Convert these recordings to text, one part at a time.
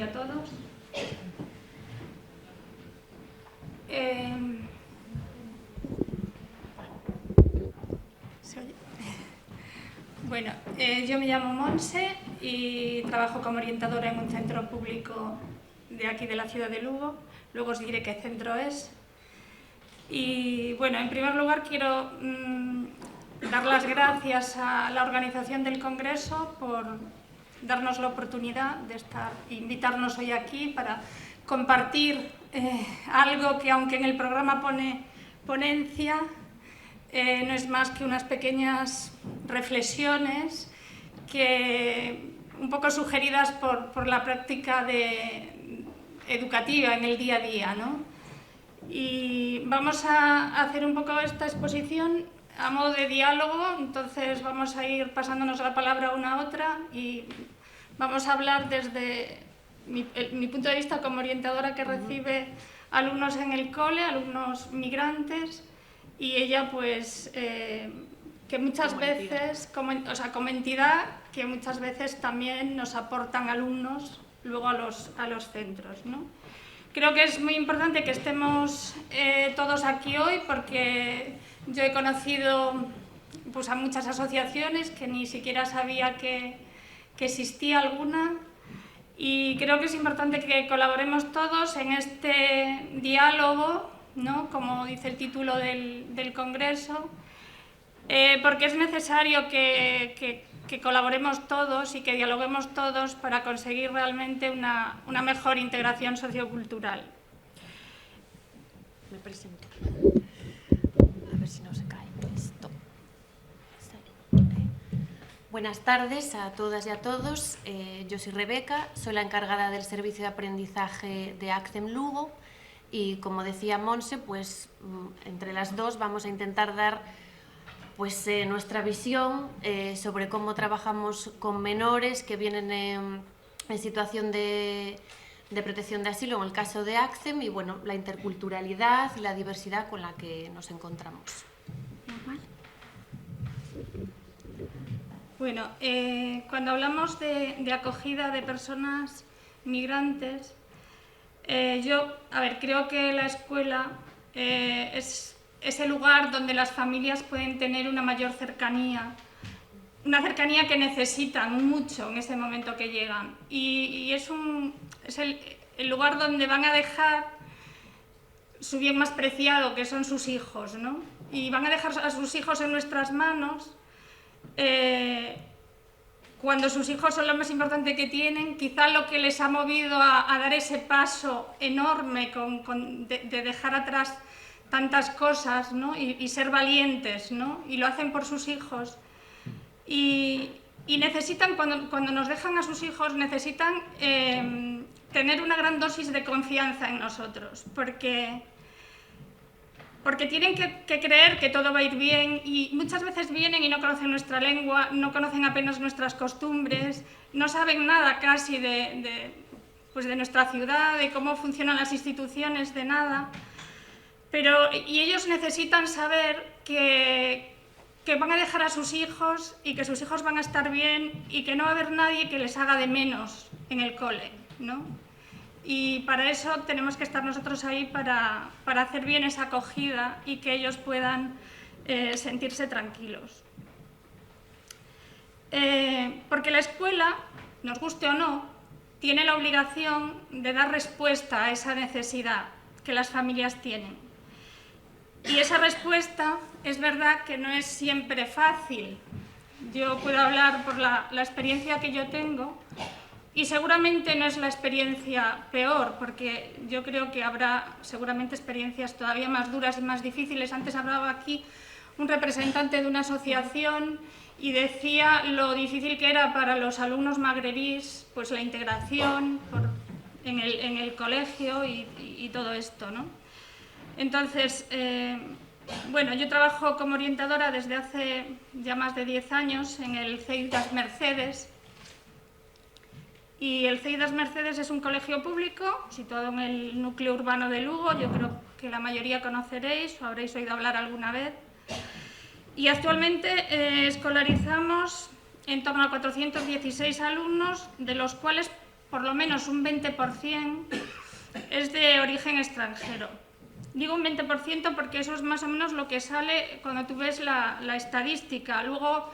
a todos. ¿Se oye? Bueno, yo me llamo Monse y trabajo como orientadora en un centro público de aquí de la ciudad de Lugo. Luego os diré qué centro es. Y bueno, en primer lugar quiero dar las gracias a la organización del Congreso por darnos la oportunidad de invitarnos hoy aquí para compartir algo que, aunque en el programa pone ponencia, no es más que unas pequeñas reflexiones que un poco sugeridas por la práctica educativa en el día a día, ¿no? Y vamos a hacer un poco esta exposición a modo de diálogo, entonces vamos a ir pasándonos la palabra una a otra y vamos a hablar desde mi punto de vista como orientadora que recibe alumnos en el cole, alumnos migrantes, y ella pues que muchas veces, como entidad, que muchas veces también nos aportan alumnos luego a los centros, ¿no? Creo que es muy importante que estemos todos aquí hoy porque yo he conocido pues, a muchas asociaciones que ni siquiera sabía que existía alguna, y creo que es importante que colaboremos todos en este diálogo, ¿no? Como dice el título del Congreso, porque es necesario que colaboremos todos y que dialoguemos todos para conseguir realmente una mejor integración sociocultural. Me presento. A ver si no se cae esto. Buenas tardes a todas y a todos. Yo soy Rebeca, soy la encargada del servicio de aprendizaje de ACCEM Lugo y, como decía Monse, pues entre las dos vamos a intentar dar nuestra visión sobre cómo trabajamos con menores que vienen en situación de protección de asilo, en el caso de ACCEM, y bueno, la interculturalidad y la diversidad con la que nos encontramos. Bueno, cuando hablamos de acogida de personas migrantes, creo que la escuela es el lugar donde las familias pueden tener una mayor cercanía, una cercanía que necesitan mucho en ese momento que llegan, y es el lugar donde van a dejar su bien más preciado, que son sus hijos, ¿no? Y van a dejar a sus hijos en nuestras manos cuando sus hijos son lo más importante que tienen. Quizá lo que les ha movido a dar ese paso enorme de dejar atrás tantas cosas, ¿no? y ser valientes, ¿no? Y lo hacen por sus hijos. Y necesitan, cuando nos dejan a sus hijos, necesitan tener una gran dosis de confianza en nosotros, porque tienen que creer que todo va a ir bien, y muchas veces vienen y no conocen nuestra lengua, no conocen apenas nuestras costumbres, no saben nada casi de nuestra ciudad, de cómo funcionan las instituciones, de nada. Y ellos necesitan saber que van a dejar a sus hijos y que sus hijos van a estar bien y que no va a haber nadie que les haga de menos en el cole, ¿no? Y para eso tenemos que estar nosotros ahí para hacer bien esa acogida y que ellos puedan sentirse tranquilos. Porque la escuela, nos guste o no, tiene la obligación de dar respuesta a esa necesidad que las familias tienen. Y esa respuesta es verdad que no es siempre fácil. Yo puedo hablar por la experiencia que yo tengo, y seguramente no es la experiencia peor, porque yo creo que habrá seguramente experiencias todavía más duras y más difíciles. Antes hablaba aquí un representante de una asociación y decía lo difícil que era para los alumnos magrebíes pues la integración en el colegio y todo esto, ¿no? Entonces, yo trabajo como orientadora desde hace ya más de 10 años en el CEID Das Mercedes. Y el CEID Das Mercedes es un colegio público situado en el núcleo urbano de Lugo. Yo creo que la mayoría conoceréis o habréis oído hablar alguna vez. Y actualmente escolarizamos en torno a 416 alumnos, de los cuales por lo menos un 20% es de origen extranjero. Digo un 20% porque eso es más o menos lo que sale cuando tú ves la estadística. Luego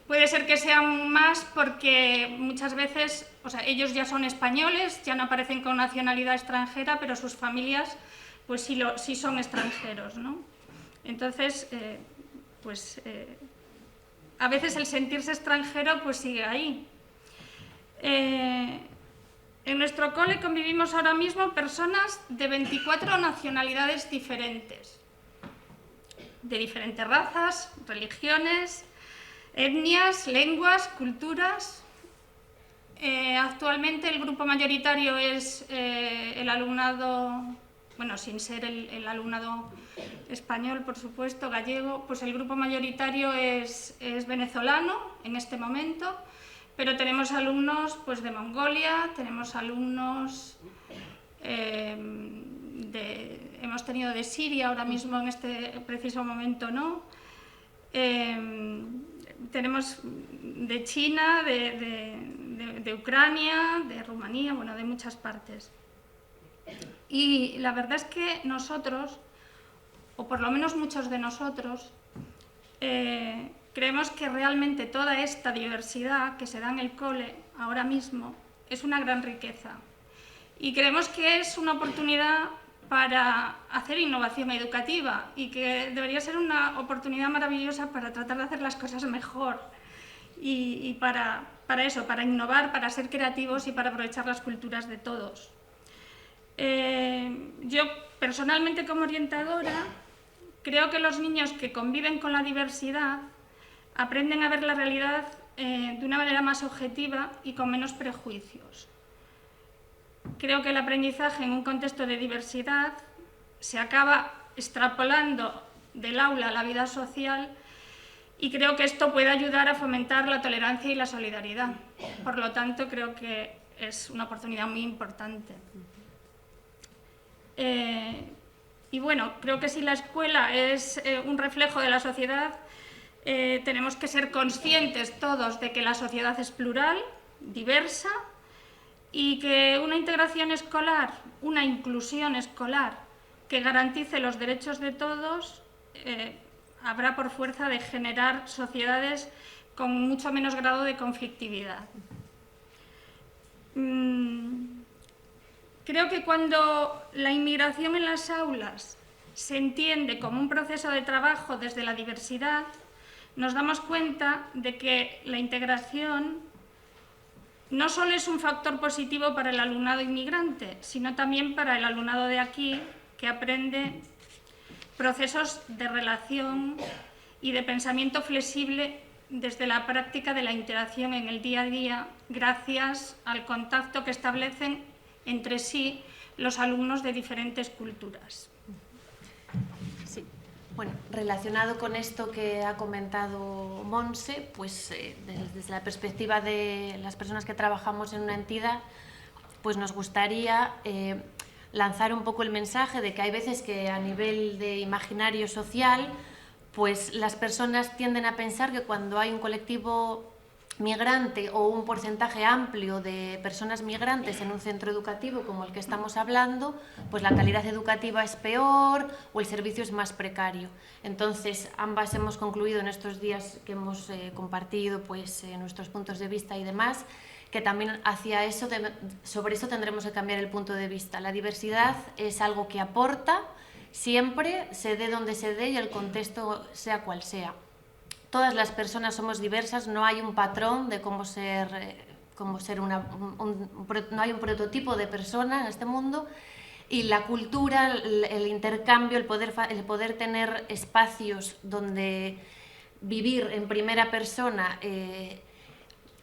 puede ser que sean más porque muchas veces, o sea, ellos ya son españoles, ya no aparecen con nacionalidad extranjera, pero sus familias pues sí son extranjeros, ¿no? Entonces, a veces el sentirse extranjero pues sigue ahí. En nuestro cole convivimos ahora mismo personas de 24 nacionalidades diferentes, de diferentes razas, religiones, etnias, lenguas, culturas. Actualmente el grupo mayoritario es el alumnado, bueno, sin ser el alumnado español, por supuesto, gallego, pues el grupo mayoritario es venezolano en este momento, pero tenemos alumnos pues, de Mongolia, tenemos alumnos, hemos tenido de Siria ahora mismo en este preciso momento, ¿no? Tenemos de China, de Ucrania, de Rumanía, bueno, de muchas partes. Y la verdad es que nosotros, o por lo menos muchos de nosotros, creemos que realmente toda esta diversidad que se da en el cole ahora mismo es una gran riqueza. Y creemos que es una oportunidad para hacer innovación educativa y que debería ser una oportunidad maravillosa para tratar de hacer las cosas mejor y para eso, para innovar, para ser creativos y para aprovechar las culturas de todos. Yo personalmente como orientadora creo que los niños que conviven con la diversidad aprenden a ver la realidad de una manera más objetiva y con menos prejuicios. Creo que el aprendizaje en un contexto de diversidad se acaba extrapolando del aula a la vida social y creo que esto puede ayudar a fomentar la tolerancia y la solidaridad. Por lo tanto, creo que es una oportunidad muy importante. Y bueno, creo que si la escuela es un reflejo de la sociedad, tenemos que ser conscientes todos de que la sociedad es plural, diversa, y que una integración escolar, una inclusión escolar que garantice los derechos de todos, habrá por fuerza de generar sociedades con mucho menos grado de conflictividad. Creo que cuando la inmigración en las aulas se entiende como un proceso de trabajo desde la diversidad, nos damos cuenta de que la integración no solo es un factor positivo para el alumnado inmigrante, sino también para el alumnado de aquí, que aprende procesos de relación y de pensamiento flexible desde la práctica de la interacción en el día a día, gracias al contacto que establecen entre sí los alumnos de diferentes culturas. Sí. Bueno, relacionado con esto que ha comentado Monse, pues desde la perspectiva de las personas que trabajamos en una entidad, pues nos gustaría lanzar un poco el mensaje de que hay veces que a nivel de imaginario social, pues las personas tienden a pensar que cuando hay un colectivo migrante o un porcentaje amplio de personas migrantes en un centro educativo como el que estamos hablando, pues la calidad educativa es peor o el servicio es más precario. Entonces, ambas hemos concluido en estos días que hemos compartido pues, nuestros puntos de vista y demás, que también hacia eso, sobre eso tendremos que cambiar el punto de vista. La diversidad es algo que aporta siempre, se dé donde se dé y el contexto sea cual sea. Todas las personas somos diversas, no hay un patrón de cómo ser no hay un prototipo de persona en este mundo, y la cultura, el intercambio, el poder tener espacios donde vivir en primera persona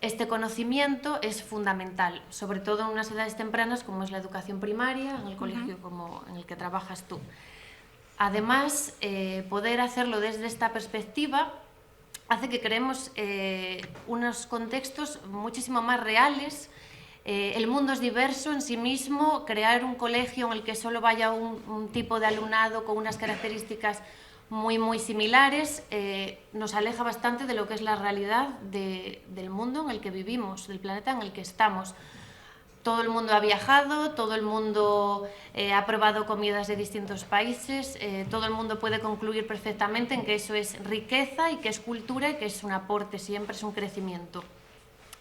este conocimiento es fundamental, sobre todo en unas edades tempranas como es la educación primaria, en el colegio como en el que trabajas tú. Además, poder hacerlo desde esta perspectiva hace que creemos unos contextos muchísimo más reales. El mundo es diverso en sí mismo, crear un colegio en el que solo vaya un tipo de alumnado con unas características muy similares, nos aleja bastante de lo que es la realidad del mundo en el que vivimos, del planeta en el que estamos. Todo el mundo ha viajado, todo el mundo ha probado comidas de distintos países, todo el mundo puede concluir perfectamente en que eso es riqueza y que es cultura y que es un aporte, siempre es un crecimiento.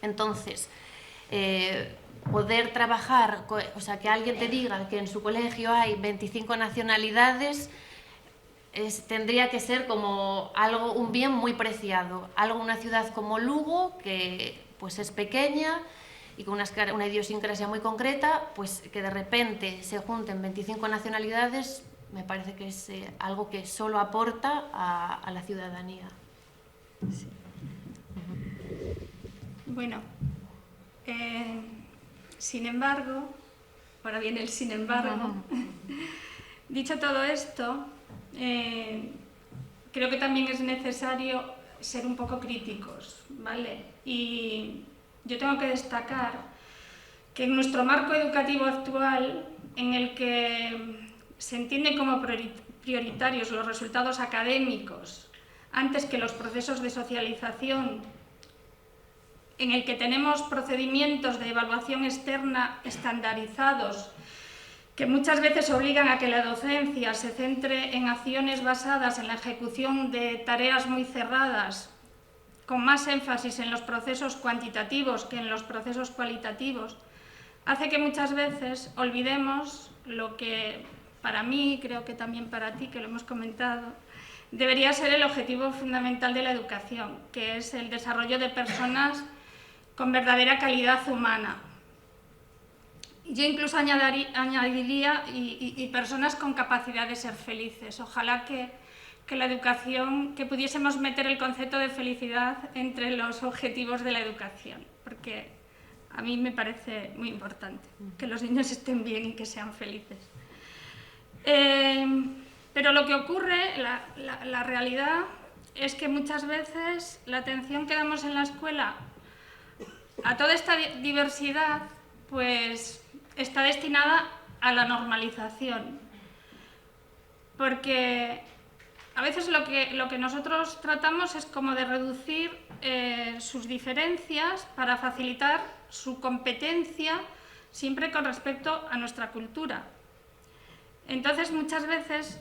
Entonces, poder trabajar, o sea, que alguien te diga que en su colegio hay 25 nacionalidades, tendría que ser como algo, un bien muy preciado. Una ciudad como Lugo, que pues es pequeña y con una idiosincrasia muy concreta, pues que de repente se junten 25 nacionalidades, me parece que es algo que solo aporta a la ciudadanía. Sí. Bueno, sin embargo, ahora viene el sin embargo, dicho todo esto, creo que también es necesario ser un poco críticos, ¿vale? Y yo tengo que destacar que en nuestro marco educativo actual, en el que se entienden como prioritarios los resultados académicos antes que los procesos de socialización, en el que tenemos procedimientos de evaluación externa estandarizados que muchas veces obligan a que la docencia se centre en acciones basadas en la ejecución de tareas muy cerradas, con más énfasis en los procesos cuantitativos que en los procesos cualitativos, hace que muchas veces olvidemos lo que para mí, creo que también para ti, que lo hemos comentado, debería ser el objetivo fundamental de la educación, que es el desarrollo de personas con verdadera calidad humana. Yo incluso añadiría y personas con capacidad de ser felices. Ojalá que la educación, que pudiésemos meter el concepto de felicidad entre los objetivos de la educación, porque a mí me parece muy importante que los niños estén bien y que sean felices. Pero lo que ocurre, la realidad, es que muchas veces la atención que damos en la escuela a toda esta diversidad, pues está destinada a la normalización, porque a veces lo que nosotros tratamos es como de reducir sus diferencias para facilitar su competencia siempre con respecto a nuestra cultura. Entonces muchas veces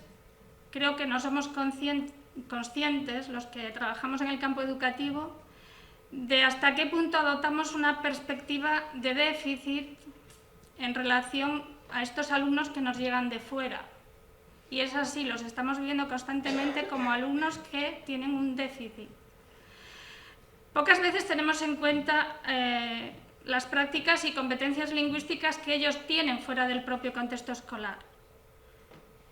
creo que no somos conscientes, los que trabajamos en el campo educativo, de hasta qué punto adoptamos una perspectiva de déficit en relación a estos alumnos que nos llegan de fuera. Y es así, los estamos viendo constantemente como alumnos que tienen un déficit. Pocas veces tenemos en cuenta las prácticas y competencias lingüísticas que ellos tienen fuera del propio contexto escolar.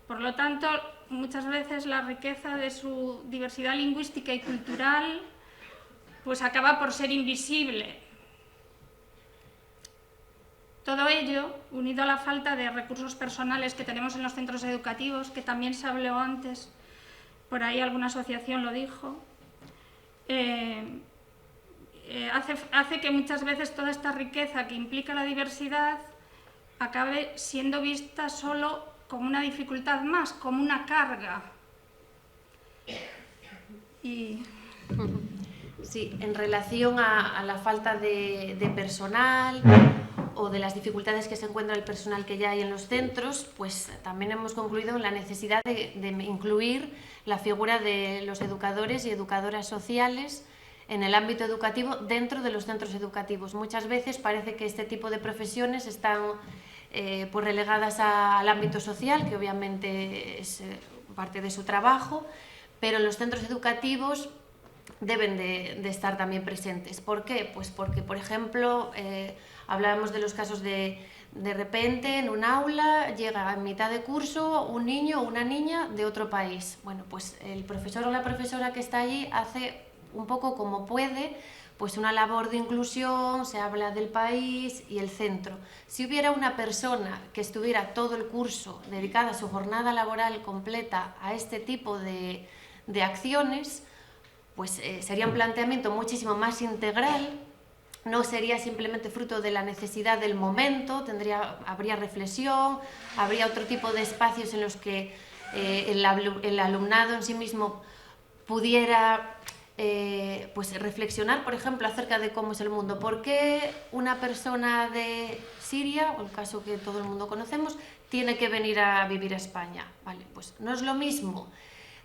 Por lo tanto, muchas veces la riqueza de su diversidad lingüística y cultural pues acaba por ser invisible. Todo ello, unido a la falta de recursos personales que tenemos en los centros educativos, que también se habló antes, por ahí alguna asociación lo dijo, hace que muchas veces toda esta riqueza que implica la diversidad acabe siendo vista solo como una dificultad más, como una carga. Sí, en relación a la falta de personal o de las dificultades que se encuentra el personal que ya hay en los centros, pues también hemos concluido en la necesidad de incluir la figura de los educadores y educadoras sociales en el ámbito educativo dentro de los centros educativos. Muchas veces parece que este tipo de profesiones están pues relegadas al ámbito social, que obviamente es parte de su trabajo, pero en los centros educativos deben de estar también presentes. ¿Por qué? Pues porque, por ejemplo, hablábamos de los casos de repente en un aula llega en mitad de curso un niño o una niña de otro país. Bueno, pues el profesor o la profesora que está allí hace un poco como puede, pues una labor de inclusión, se habla del país y el centro. Si hubiera una persona que estuviera todo el curso dedicada a su jornada laboral completa a este tipo de acciones, pues sería un planteamiento muchísimo más integral, no sería simplemente fruto de la necesidad del momento, habría reflexión, habría otro tipo de espacios en los que el alumnado en sí mismo pudiera pues reflexionar, por ejemplo, acerca de cómo es el mundo. ¿Por qué una persona de Siria, o el caso que todo el mundo conocemos, tiene que venir a vivir a España? Vale, pues no es lo mismo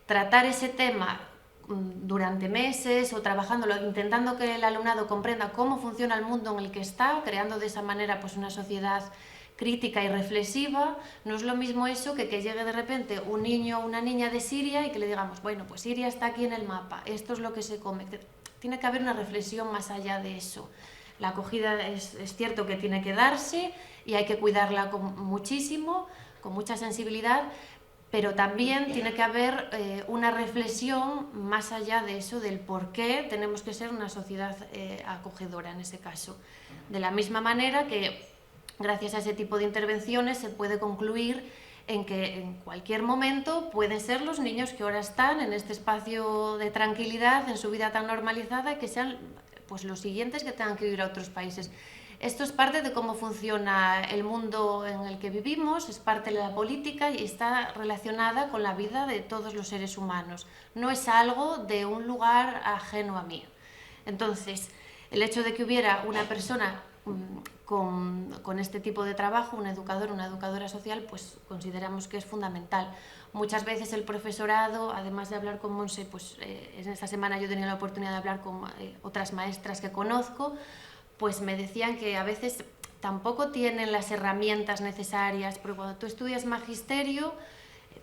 tratar ese tema durante meses o trabajándolo, intentando que el alumnado comprenda cómo funciona el mundo en el que está, creando de esa manera pues una sociedad crítica y reflexiva. No es lo mismo eso que llegue de repente un niño o una niña de Siria y que le digamos, bueno, pues Siria está aquí en el mapa, esto es lo que se come. Tiene que haber una reflexión más allá de eso. La acogida es cierto que tiene que darse y hay que cuidarla muchísimo, con mucha sensibilidad, pero también tiene que haber una reflexión más allá de eso, del por qué tenemos que ser una sociedad acogedora en ese caso. De la misma manera que gracias a ese tipo de intervenciones se puede concluir en que en cualquier momento pueden ser los niños que ahora están en este espacio de tranquilidad, en su vida tan normalizada, que sean pues los siguientes que tengan que ir a otros países. Esto es parte de cómo funciona el mundo en el que vivimos, es parte de la política y está relacionada con la vida de todos los seres humanos. No es algo de un lugar ajeno a mí. Entonces, el hecho de que hubiera una persona con este tipo de trabajo, un educador, una educadora social, pues consideramos que es fundamental. Muchas veces el profesorado, además de hablar con Monse, pues en esta semana yo tenía la oportunidad de hablar con otras maestras que conozco, pues me decían que a veces tampoco tienen las herramientas necesarias, porque cuando tú estudias magisterio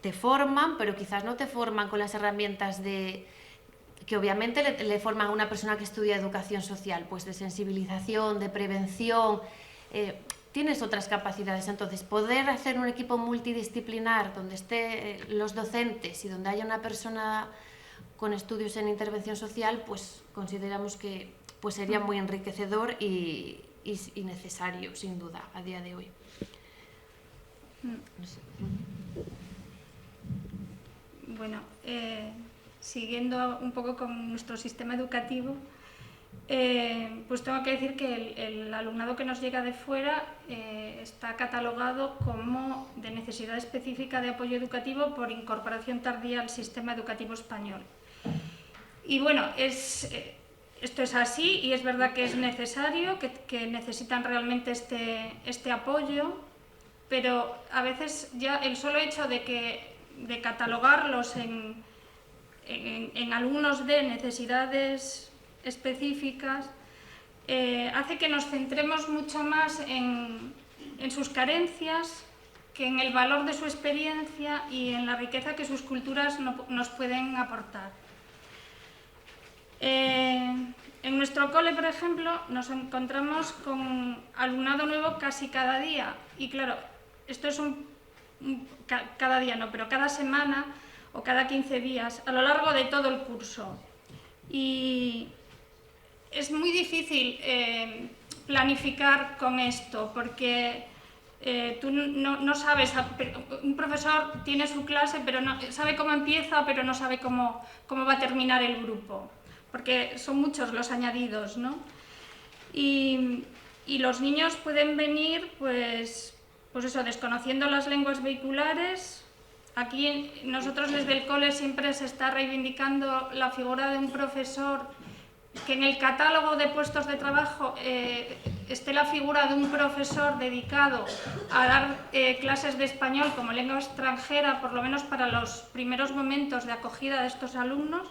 te forman, pero quizás no te forman con las herramientas que obviamente le forman a una persona que estudia educación social, pues de sensibilización, de prevención, tienes otras capacidades. Entonces, poder hacer un equipo multidisciplinar donde estén los docentes y donde haya una persona con estudios en intervención social, pues consideramos que pues sería muy enriquecedor y necesario, sin duda, a día de hoy. No sé. Bueno, siguiendo un poco con nuestro sistema educativo, pues tengo que decir que el alumnado que nos llega de fuera está catalogado como de necesidad específica de apoyo educativo por incorporación tardía al sistema educativo español. Y bueno, esto es así y es verdad que es necesario, que necesitan realmente este apoyo, pero a veces ya el solo hecho de catalogarlos en alumnos de necesidades específicas hace que nos centremos mucho más en sus carencias que en el valor de su experiencia y en la riqueza que sus culturas nos pueden aportar. En nuestro cole, por ejemplo, nos encontramos con alumnado nuevo casi cada día y claro, esto es cada día no, pero cada semana o cada 15 días a lo largo de todo el curso. Y es muy difícil planificar con esto porque tú no sabes, un profesor tiene su clase, pero no sabe cómo empieza, pero no sabe cómo va a terminar el grupo, porque son muchos los añadidos, ¿no? Y los niños pueden venir, pues eso, desconociendo las lenguas vehiculares. Aquí nosotros desde el cole siempre se está reivindicando la figura de un profesor, que en el catálogo de puestos de trabajo esté la figura de un profesor dedicado a dar clases de español como lengua extranjera, por lo menos para los primeros momentos de acogida de estos alumnos.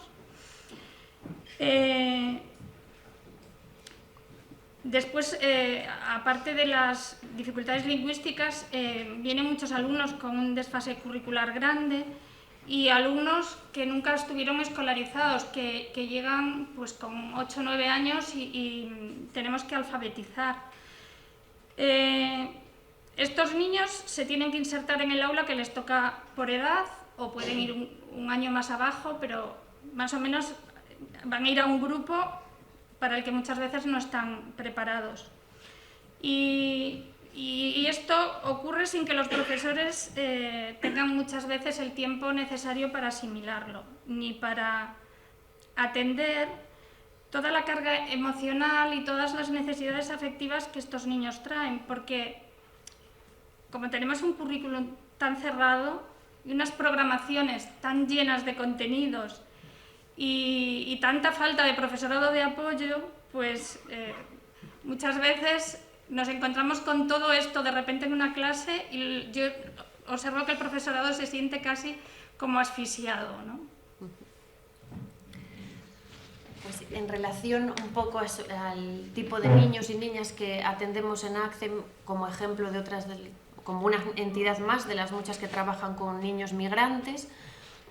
Después, aparte de las dificultades lingüísticas, vienen muchos alumnos con un desfase curricular grande y alumnos que nunca estuvieron escolarizados, que llegan pues, con 8 o 9 años y tenemos que alfabetizar. Estos niños se tienen que insertar en el aula que les toca por edad o pueden ir un año más abajo, pero más o menos van a ir a un grupo para el que muchas veces no están preparados. Y esto ocurre sin que los profesores tengan muchas veces el tiempo necesario para asimilarlo, ni para atender toda la carga emocional y todas las necesidades afectivas que estos niños traen, porque como tenemos un currículum tan cerrado, y unas programaciones tan llenas de contenidos y tanta falta de profesorado de apoyo, pues muchas veces nos encontramos con todo esto de repente en una clase y yo observo que el profesorado se siente casi como asfixiado, ¿no? Pues en relación un poco al tipo de niños y niñas que atendemos en ACCEM, como ejemplo de otras, como una entidad más de las muchas que trabajan con niños migrantes,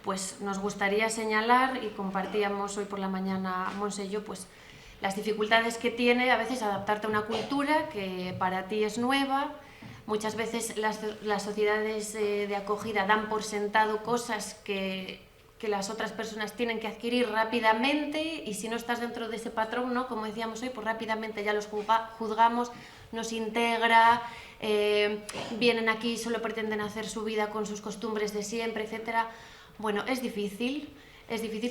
pues nos gustaría señalar, y compartíamos hoy por la mañana Monse y yo, pues las dificultades que tiene a veces adaptarte a una cultura que para ti es nueva. Muchas veces las sociedades de acogida dan por sentado cosas que las otras personas tienen que adquirir rápidamente, y si no estás dentro de ese patrón, ¿no?, como decíamos hoy, pues rápidamente ya los juzgamos, nos integra, vienen aquí y solo pretenden hacer su vida con sus costumbres de siempre, etc. Bueno, es difícil,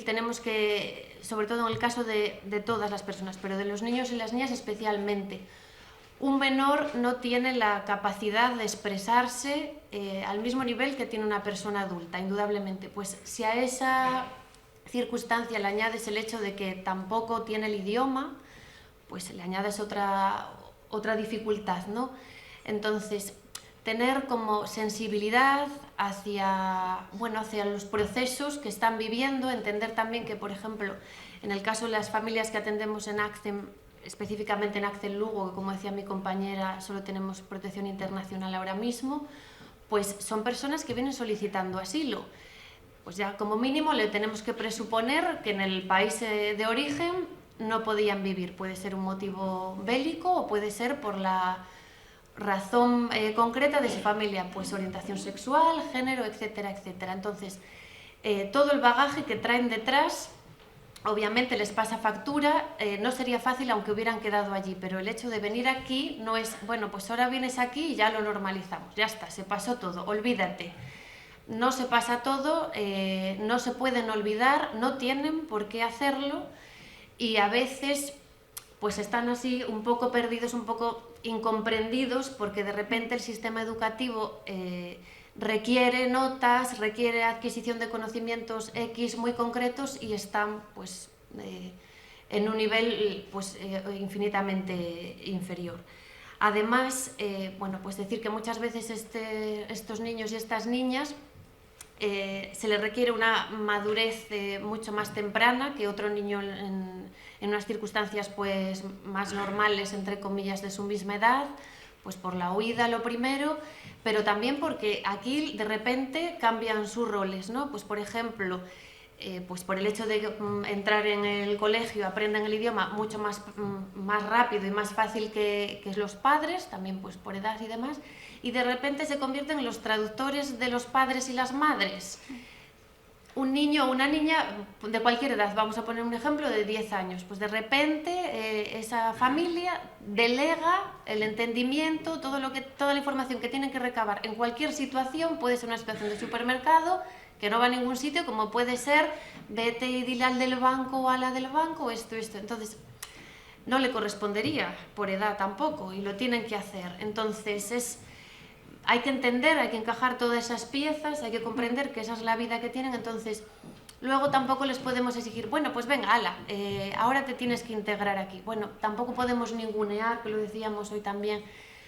tenemos que, sobre todo en el caso de todas las personas, pero de los niños y las niñas especialmente, un menor no tiene la capacidad de expresarse al mismo nivel que tiene una persona adulta, indudablemente. Pues si a esa circunstancia le añades el hecho de que tampoco tiene el idioma, pues le añades otra dificultad, ¿no? Entonces, tener como sensibilidad hacia los procesos que están viviendo, entender también que, por ejemplo, en el caso de las familias que atendemos en ACCEM, específicamente en ACCEM Lugo, que como decía mi compañera, solo tenemos protección internacional ahora mismo, pues son personas que vienen solicitando asilo. Pues ya como mínimo le tenemos que presuponer que en el país de origen no podían vivir. Puede ser un motivo bélico o puede ser por la razón concreta de su familia, pues orientación sexual, género, etcétera, etcétera. Entonces, todo el bagaje que traen detrás, obviamente les pasa factura, no sería fácil aunque hubieran quedado allí, pero el hecho de venir aquí no es, bueno, pues ahora vienes aquí y ya lo normalizamos, ya está, se pasó todo, olvídate. No se pasa todo, no se pueden olvidar, no tienen por qué hacerlo, y a veces pues están así un poco perdidos, un poco incomprendidos, porque de repente el sistema educativo requiere notas, requiere adquisición de conocimientos X muy concretos, y están pues en un nivel pues infinitamente inferior. Además, pues decir que muchas veces estos niños y estas niñas se les requiere una madurez mucho más temprana que otro niño en unas circunstancias pues más normales, entre comillas, de su misma edad, pues por la huida lo primero, pero también porque aquí de repente cambian sus roles, ¿no? Pues por ejemplo, pues por el hecho de entrar en el colegio, aprenden el idioma mucho más rápido y más fácil que los padres, también pues por edad y demás, y de repente se convierten en los traductores de los padres y las madres. Un niño o una niña de cualquier edad, vamos a poner un ejemplo de 10 años, pues de repente esa familia delega el entendimiento, toda la información que tienen que recabar en cualquier situación, puede ser una situación de supermercado, que no va a ningún sitio, como puede ser vete y dile al del banco o a la del banco esto. Entonces, no le correspondería por edad tampoco, y lo tienen que hacer. Entonces, hay que entender, hay que encajar todas esas piezas, hay que comprender que esa es la vida que tienen. Entonces, luego tampoco les podemos exigir, bueno, pues venga, ala, ahora te tienes que integrar aquí. Bueno, tampoco podemos ningunear, que lo decíamos hoy también,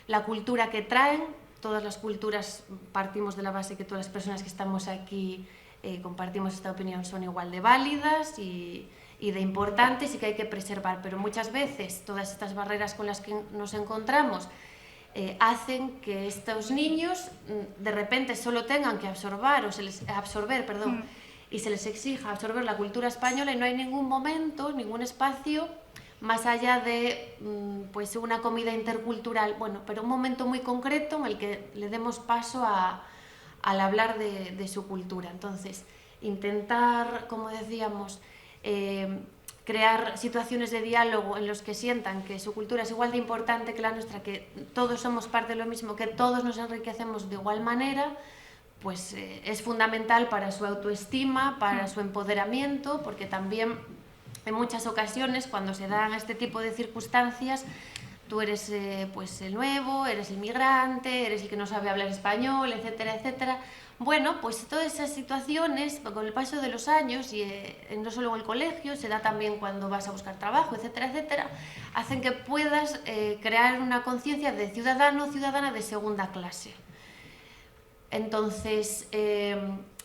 la cultura que traen. Todas las culturas partimos de la base que todas las personas que estamos aquí compartimos esta opinión, son igual de válidas y de importantes, y que hay que preservar, pero muchas veces todas estas barreras con las que nos encontramos hacen que estos niños de repente solo tengan que absorber, y se les exija absorber la cultura española, y no hay ningún momento, ningún espacio más allá de pues una comida intercultural, bueno, pero un momento muy concreto en el que le demos paso al hablar de su cultura. Entonces, intentar, como decíamos, crear situaciones de diálogo en los que sientan que su cultura es igual de importante que la nuestra, que todos somos parte de lo mismo, que todos nos enriquecemos de igual manera, pues es fundamental para su autoestima, para su empoderamiento, porque también en muchas ocasiones, cuando se dan este tipo de circunstancias, tú eres pues el nuevo, eres el migrante, eres el que no sabe hablar español, etcétera, etcétera. Bueno, pues todas esas situaciones, con el paso de los años, y no solo en el colegio, se da también cuando vas a buscar trabajo, etcétera, etcétera, hacen que puedas crear una conciencia de ciudadano o ciudadana de segunda clase. Entonces,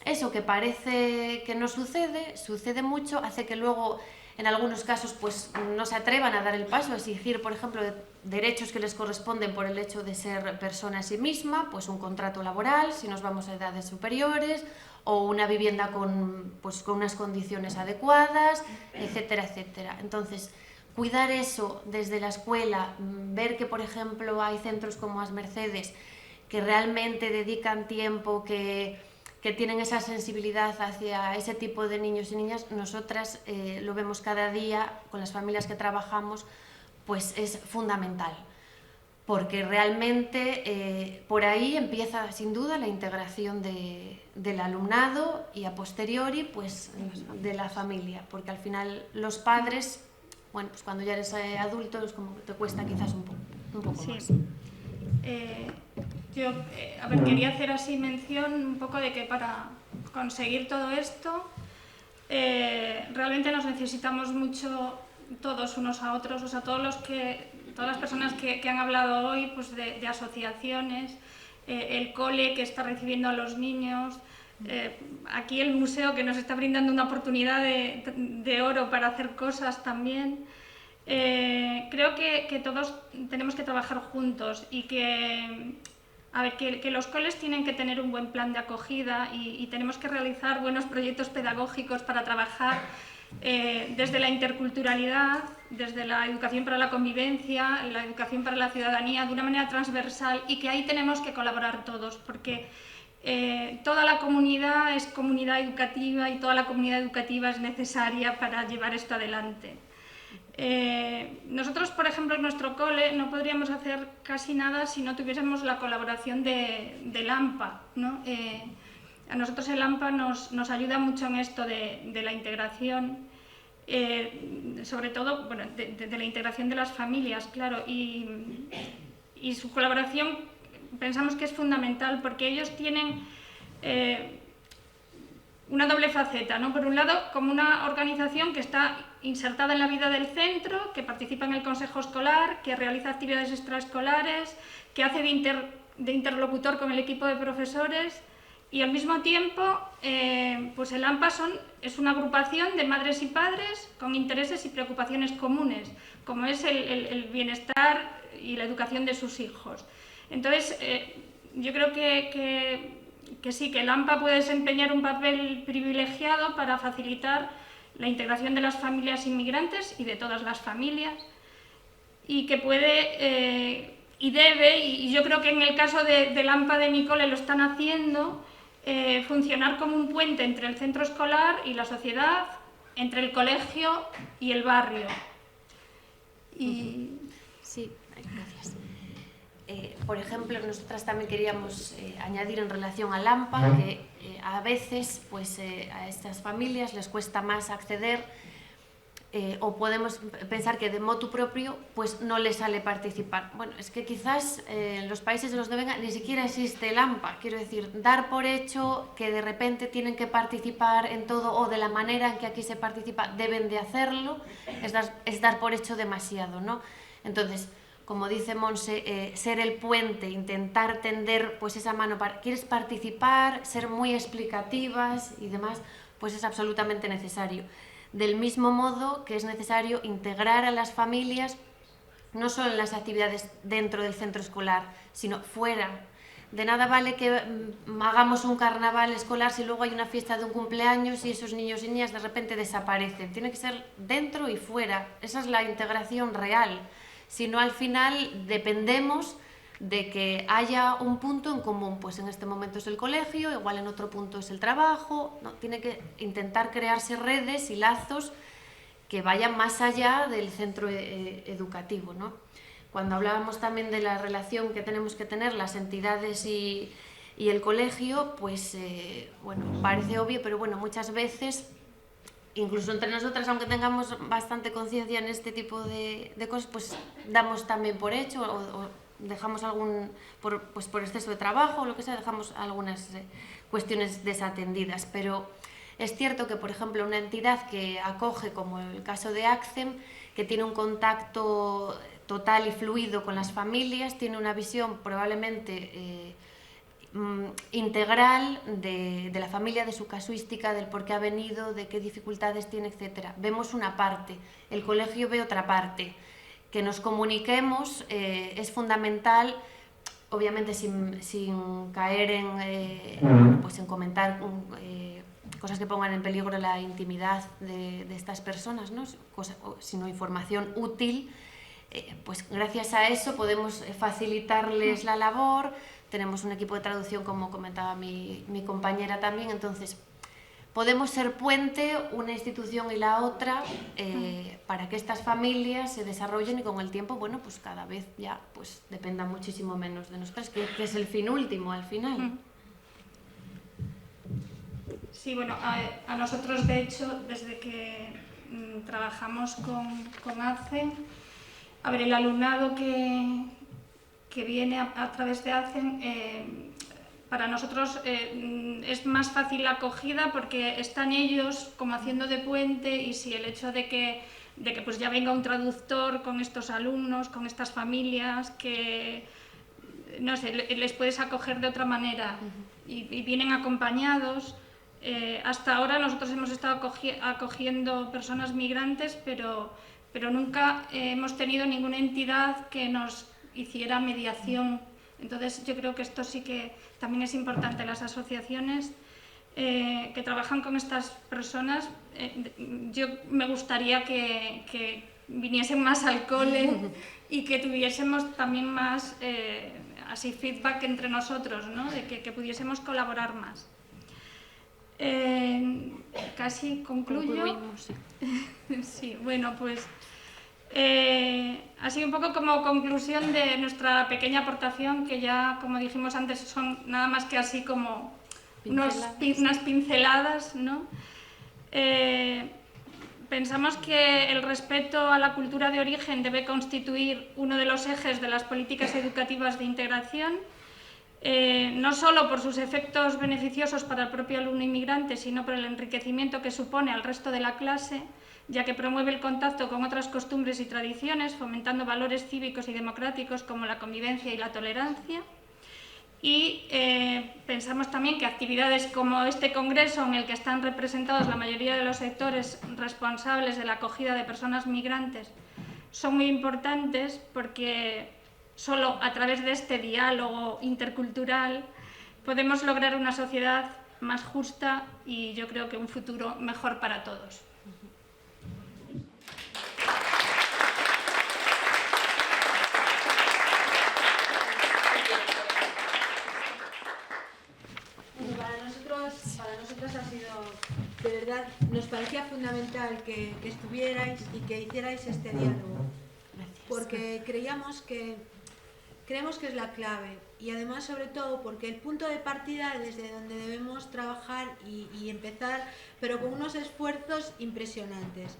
eso que parece que no sucede, sucede mucho, hace que luego, en algunos casos, pues no se atrevan a dar el paso, a exigir, por ejemplo, derechos que les corresponden por el hecho de ser persona en sí misma, pues un contrato laboral, si nos vamos a edades superiores, o una vivienda con unas condiciones adecuadas, etcétera, etcétera. Entonces, cuidar eso desde la escuela, ver que, por ejemplo, hay centros como As Mercedes que realmente dedican tiempo, que tienen esa sensibilidad hacia ese tipo de niños y niñas, nosotras lo vemos cada día con las familias que trabajamos, pues es fundamental, porque realmente por ahí empieza sin duda la integración del alumnado y a posteriori pues de la familia, porque al final los padres, bueno, pues cuando ya eres adulto es como que te cuesta quizás un poco más. Yo, quería hacer así mención un poco de que para conseguir todo esto realmente nos necesitamos mucho todos unos a otros, o sea, todas las personas que han hablado hoy, pues de asociaciones, el cole que está recibiendo a los niños, aquí el museo que nos está brindando una oportunidad de oro para hacer cosas también. Creo que todos tenemos que trabajar juntos y que los coles tienen que tener un buen plan de acogida y tenemos que realizar buenos proyectos pedagógicos para trabajar desde la interculturalidad, desde la educación para la convivencia, la educación para la ciudadanía, de una manera transversal, y que ahí tenemos que colaborar todos, porque toda la comunidad es comunidad educativa y toda la comunidad educativa es necesaria para llevar esto adelante. Nosotros, por ejemplo, en nuestro cole no podríamos hacer casi nada si no tuviésemos la colaboración del AMPA, ¿no? A nosotros el AMPA nos ayuda mucho en esto de la integración, sobre todo bueno, de la integración de las familias, claro, y su colaboración pensamos que es fundamental porque ellos tienen una doble faceta, ¿no? Por un lado, como una organización que está insertada en la vida del centro, que participa en el consejo escolar, que realiza actividades extraescolares, que hace de interlocutor con el equipo de profesores, y al mismo tiempo pues el AMPA es una agrupación de madres y padres con intereses y preocupaciones comunes, como es el bienestar y la educación de sus hijos. Entonces, yo creo que sí, que el AMPA puede desempeñar un papel privilegiado para facilitar la integración de las familias inmigrantes y de todas las familias, y que puede y debe, y yo creo que en el caso del AMPA de mi cole lo están haciendo, funcionar como un puente entre el centro escolar y la sociedad, entre el colegio y el barrio. Sí, gracias. Por ejemplo, nosotras también queríamos añadir en relación al AMPA que a veces pues, a estas familias les cuesta más acceder o podemos pensar que de motu propio pues, no les sale participar. Bueno, es que quizás en los países de los de venga ni siquiera existe el AMPA. Quiero decir, dar por hecho que de repente tienen que participar en todo o de la manera en que aquí se participa deben de hacerlo, es dar por hecho demasiado, ¿no? Entonces, como dice Monse, ser el puente, intentar tender pues, esa mano para quieres participar, ser muy explicativas y demás, pues es absolutamente necesario. Del mismo modo que es necesario integrar a las familias, no solo en las actividades dentro del centro escolar, sino fuera. De nada vale que hagamos un carnaval escolar si luego hay una fiesta de un cumpleaños y esos niños y niñas de repente desaparecen. Tiene que ser dentro y fuera. Esa es la integración real. Si no, al final dependemos de que haya un punto en común, pues en este momento es el colegio, igual en otro punto es el trabajo, ¿no? Tiene que intentar crearse redes y lazos que vayan más allá del centro educativo, ¿no? Cuando hablábamos también de la relación que tenemos que tener las entidades y el colegio, pues bueno, parece obvio, pero bueno, muchas veces incluso entre nosotras, aunque tengamos bastante conciencia en este tipo de cosas, pues damos también por hecho o dejamos por exceso de trabajo o lo que sea, dejamos algunas cuestiones desatendidas. Pero es cierto que, por ejemplo, una entidad que acoge, como el caso de ACCEM, que tiene un contacto total y fluido con las familias, tiene una visión probablemente integral de la familia, de su casuística, del por qué ha venido, de qué dificultades tiene, etc. Vemos una parte, el colegio ve otra parte. Que nos comuniquemos es fundamental, obviamente sin caer en comentar cosas que pongan en peligro la intimidad de estas personas, ¿no? Sino información útil. Pues gracias a eso podemos facilitarles la labor. Tenemos un equipo de traducción, como comentaba mi compañera también, entonces podemos ser puente una institución y la otra para que estas familias se desarrollen y con el tiempo, bueno, pues cada vez ya pues dependa muchísimo menos de nosotras, que es el fin último al final. Sí, bueno, a nosotros de hecho, desde que trabajamos con ACCEM, a ver, el alumnado que viene a través de ACCEM, para nosotros es más fácil la acogida porque están ellos como haciendo de puente, y si el hecho de que pues ya venga un traductor con estos alumnos, con estas familias, que no sé, les puedes acoger de otra manera y vienen acompañados. Hasta ahora nosotros hemos estado acogiendo personas migrantes, pero nunca hemos tenido ninguna entidad que nos hiciera mediación. Entonces yo creo que esto sí que también es importante. Las asociaciones que trabajan con estas personas, yo me gustaría que viniesen más al cole y que tuviésemos también más así feedback entre nosotros, ¿no? De que pudiésemos colaborar más. Casi concluyo. Sí, bueno, pues así un poco como conclusión de nuestra pequeña aportación, que ya, como dijimos antes, son nada más que así como unas pinceladas, ¿no? Pensamos que el respeto a la cultura de origen debe constituir uno de los ejes de las políticas educativas de integración, no solo por sus efectos beneficiosos para el propio alumno inmigrante, sino por el enriquecimiento que supone al resto de la clase, ya que promueve el contacto con otras costumbres y tradiciones, fomentando valores cívicos y democráticos como la convivencia y la tolerancia. Y pensamos también que actividades como este congreso, en el que están representados la mayoría de los sectores responsables de la acogida de personas migrantes, son muy importantes porque solo a través de este diálogo intercultural podemos lograr una sociedad más justa y yo creo que un futuro mejor para todos. Para nosotros ha sido, de verdad, nos parecía fundamental que estuvierais y que hicierais este diálogo. Gracias. Porque creemos que es la clave, y además sobre todo porque el punto de partida desde donde debemos trabajar y empezar, pero con unos esfuerzos impresionantes.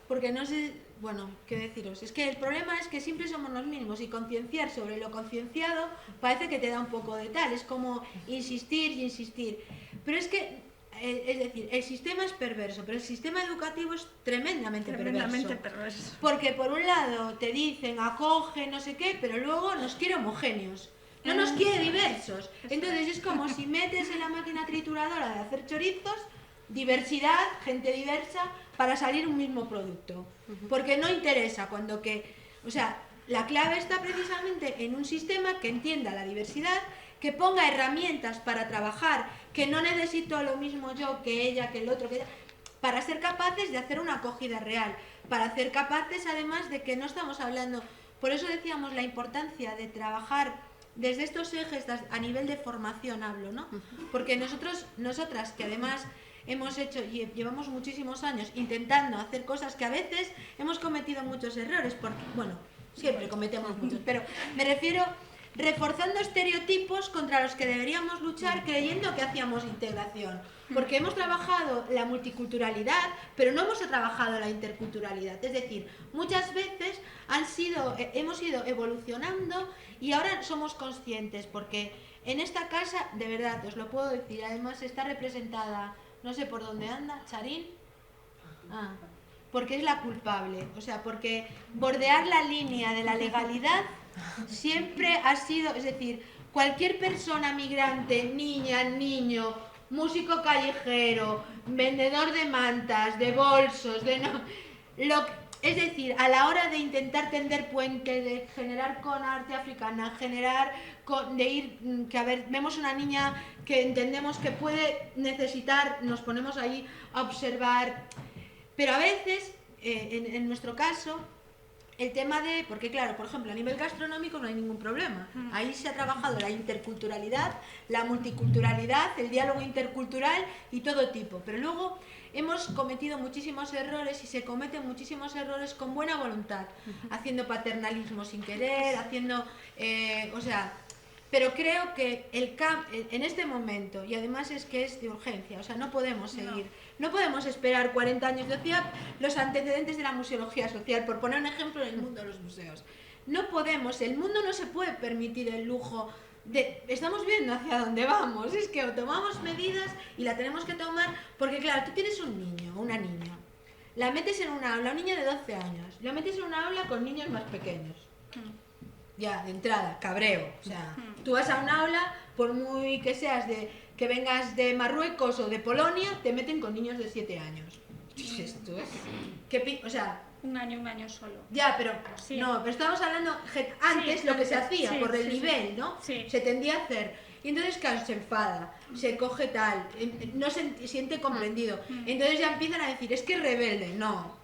Porque no sé, bueno, qué deciros, es que el problema es que siempre somos los mismos, y concienciar sobre lo concienciado parece que te da un poco de tal, es como insistir y insistir. Pero es que, es decir, el sistema es perverso, pero el sistema educativo es tremendamente perverso. Porque por un lado te dicen acoge, no sé qué, pero luego nos quiere homogéneos, no nos quiere diversos. Entonces es como si metes en la máquina trituradora de hacer chorizos diversidad, gente diversa, para salir un mismo producto. Porque no interesa cuando que... O sea, la clave está precisamente en un sistema que entienda la diversidad, que ponga herramientas para trabajar, que no necesito lo mismo yo que ella, que el otro, que ella, para ser capaces de hacer una acogida real, para ser capaces además de que no estamos hablando... Por eso decíamos la importancia de trabajar desde estos ejes a nivel de formación, hablo, ¿no? Porque nosotras que además hemos hecho y llevamos muchísimos años intentando hacer cosas que a veces hemos cometido muchos errores, porque, bueno, siempre cometemos muchos, pero me refiero reforzando estereotipos contra los que deberíamos luchar creyendo que hacíamos integración. Porque hemos trabajado la multiculturalidad, pero no hemos trabajado la interculturalidad. Es decir, muchas veces hemos ido evolucionando y ahora somos conscientes, porque en esta casa, de verdad, os lo puedo decir, además está representada, no sé por dónde anda, Charín, porque es la culpable, o sea, porque bordear la línea de la legalidad siempre ha sido, es decir, cualquier persona migrante, niña, niño, músico callejero, vendedor de mantas, de bolsos, es decir, a la hora de intentar tender puentes, de generar con arte africana, vemos una niña que entendemos que puede necesitar, nos ponemos ahí a observar, pero a veces, en nuestro caso, el tema porque claro, por ejemplo, a nivel gastronómico no hay ningún problema. Ahí se ha trabajado la interculturalidad, la multiculturalidad, el diálogo intercultural y todo tipo. Pero luego hemos cometido muchísimos errores y se cometen muchísimos errores con buena voluntad, haciendo paternalismo sin querer, pero creo que en este momento, y además es que es de urgencia, o sea, no podemos seguir, no podemos esperar 40 años. Decía los antecedentes de la museología social, por poner un ejemplo en el mundo de los museos. No podemos, el mundo no se puede permitir el lujo estamos viendo hacia dónde vamos, es que o tomamos medidas y la tenemos que tomar, porque claro, tú tienes un niño o una niña, la metes en una aula, un niño de 12 años, la metes en una aula con niños más pequeños. Ya, de entrada, cabreo. O sea, tú vas a un aula, por muy que seas que vengas de Marruecos o de Polonia, te meten con niños de 7 años. Esto es... o sea... Un año solo. Ya, pero sí. No, pero estamos hablando antes lo que se hacía por el nivel, ¿no? Sí. Se tendía a hacer. Y entonces, claro, se enfada, se coge tal, no se siente comprendido. Entonces ya empiezan a decir, es que es rebelde. No,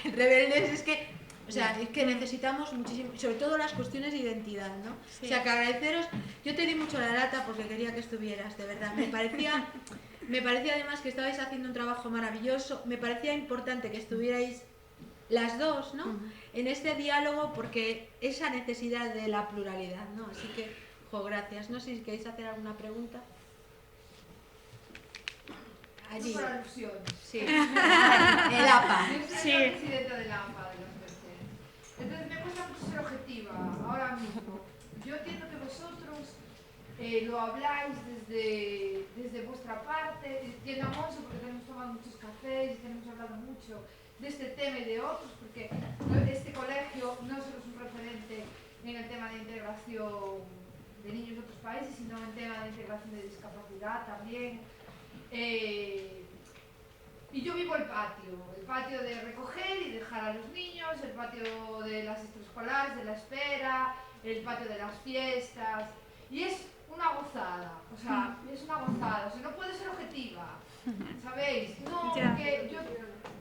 rebelde es que... O sea, es que necesitamos muchísimo, sobre todo las cuestiones de identidad, ¿no? Sí. O sea, que agradeceros, yo te di mucho la lata porque quería que estuvieras, de verdad. Me parecía además que estabais haciendo un trabajo maravilloso, me parecía importante que estuvierais las dos, ¿no? En este diálogo, porque esa necesidad de la pluralidad, ¿no? Así que, gracias. No sé si queréis hacer alguna pregunta. Allí. Por alusiones. Sí. El APA. Sí. Yo soy presidenta del APA, de los terceros. Entonces me cuesta mucho ser objetiva ahora mismo. Yo entiendo que vosotros lo habláis desde vuestra parte. Entiendo a Monse porque tenemos tomado muchos cafés y tenemos hablado mucho de este tema y de otros, porque este colegio no solo es un referente en el tema de integración de niños de otros países, sino en el tema de integración de discapacidad también. Y yo vivo el patio de recoger y dejar a los niños, el patio de las extraescolares, de la espera, el patio de las fiestas, y es una gozada, o sea, no puede ser objetiva, ¿sabéis? No, porque yo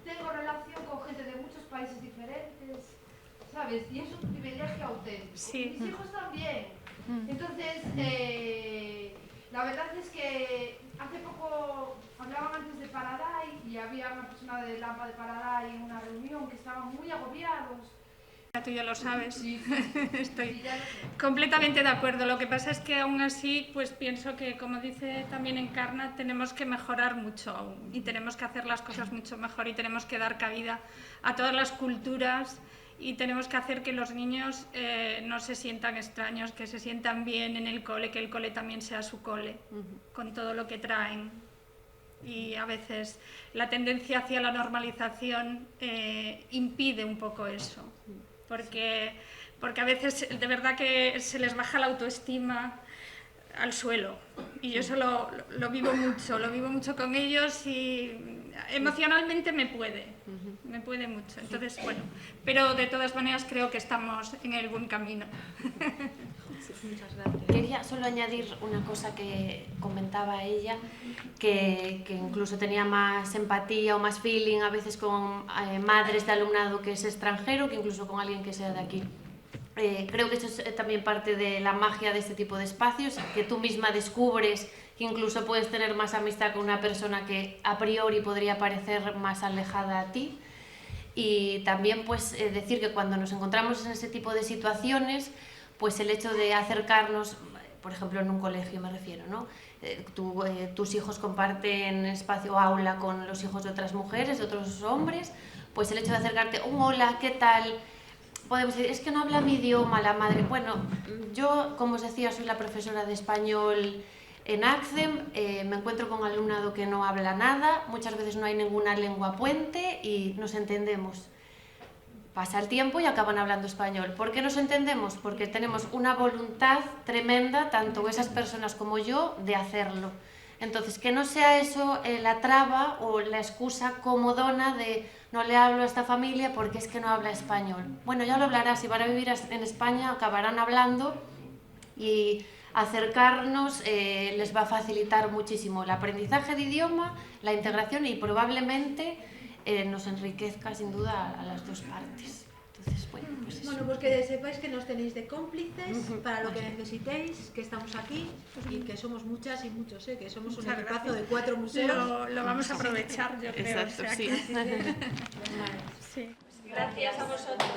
tengo relación con gente de muchos países diferentes, ¿sabes? Y es un privilegio auténtico. Sí. Mis hijos también. Entonces, la verdad es que hace poco hablaban antes de Paraday y había una persona del AMPA de Paraday en una reunión que estaban muy agobiados. Tú ya lo sabes, sí. Estoy completamente de acuerdo. Lo que pasa es que aún así, pues pienso que, como dice también Encarna, tenemos que mejorar mucho aún y tenemos que hacer las cosas mucho mejor y tenemos que dar cabida a todas las culturas y tenemos que hacer que los niños no se sientan extraños, que se sientan bien en el cole, que el cole también sea su cole, con todo lo que traen. Y a veces la tendencia hacia la normalización impide un poco eso. Porque a veces de verdad que se les baja la autoestima al suelo y yo eso lo vivo mucho con ellos y emocionalmente me puede mucho. Entonces, bueno, pero de todas maneras creo que estamos en el buen camino. Muchas gracias. Quería solo añadir una cosa que comentaba ella, que incluso tenía más empatía o más feeling a veces con madres de alumnado que es extranjero que incluso con alguien que sea de aquí. Creo que eso es también parte de la magia de este tipo de espacios, que tú misma descubres que incluso puedes tener más amistad con una persona que a priori podría parecer más alejada a ti. Y también pues decir que cuando nos encontramos en ese tipo de situaciones, pues el hecho de acercarnos, por ejemplo en un colegio me refiero, ¿no? Tus hijos comparten espacio aula con los hijos de otras mujeres, de otros hombres, pues el hecho de acercarte, hola, ¿qué tal? Podemos decir, es que no habla mi idioma la madre. Bueno, yo, como os decía, soy la profesora de español en ACCEM, me encuentro con alumnado que no habla nada, muchas veces no hay ninguna lengua puente y nos entendemos. Pasa el tiempo y acaban hablando español. ¿Por qué nos entendemos? Porque tenemos una voluntad tremenda, tanto esas personas como yo, de hacerlo. Entonces, que no sea eso la traba o la excusa comodona de no le hablo a esta familia porque es que no habla español. Bueno, ya lo hablará, si van a vivir en España acabarán hablando y acercarnos les va a facilitar muchísimo el aprendizaje de idioma, la integración y probablemente nos enriquezca sin duda a las dos partes. Entonces, bueno, pues eso. Bueno, pues que sepáis que nos tenéis de cómplices para lo que necesitéis, que estamos aquí y que somos muchas y muchos, que somos un equipazo de 4 museos. Lo vamos a aprovechar, yo creo. Exacto, o sea sí. que- sí. Gracias a vosotros.